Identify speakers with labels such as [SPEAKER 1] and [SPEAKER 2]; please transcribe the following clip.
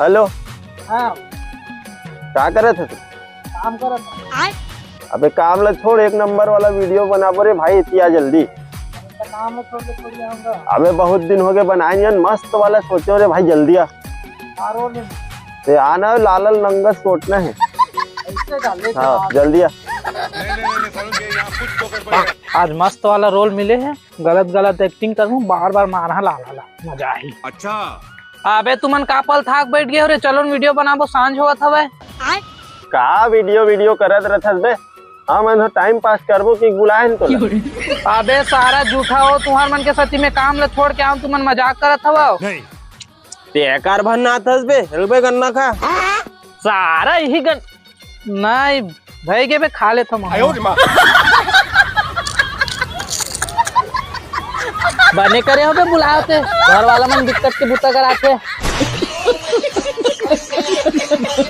[SPEAKER 1] Hello,
[SPEAKER 2] हाँ
[SPEAKER 1] क्या करे थे तू?
[SPEAKER 2] काम कर रहा
[SPEAKER 1] अबे काम ला छोड़, एक नंबर वाला वीडियो बना पड़े भाई इतना जल्दी।
[SPEAKER 2] था। काम में छोड़ के छोड़ जाऊंगा।
[SPEAKER 1] अबे बहुत दिन हो गए बनाए मस्त वाला सोचो रे भाई, जल्दी आ।
[SPEAKER 2] आरो ने
[SPEAKER 1] ते आना लालल नंगस सोचना है।
[SPEAKER 2] ऐसे डाले थे
[SPEAKER 1] हाँ
[SPEAKER 2] आप।
[SPEAKER 1] जल्दी आ।
[SPEAKER 3] आज मस्त वाला रोल मिले हैं, गलत गलत एक्टिंग करूं, बार बार मारहा ला मजा आई।
[SPEAKER 4] अच्छा
[SPEAKER 3] अबे तुमन का पल थाक बैठ गए रे, चलो वीडियो बनाबो, सांझ होत हवे।
[SPEAKER 1] का वीडियो करत रहत बे? हाँ मैं टाइम पास करबो कि बुलाए तो
[SPEAKER 3] अबे सारा झूठा हो, तुम्हार मन के सती में काम ले छोड़ के आऊं, तुमन मजाक करत हवो।
[SPEAKER 4] नहीं
[SPEAKER 1] बेकार भरना थस बे, हेलबे गन्ना खा।
[SPEAKER 3] सारा यही गन नहीं भाई के बे खा ले थम। बने करे हो बे बुलाते, घर वाला मन दिक्कत के बुता कराते।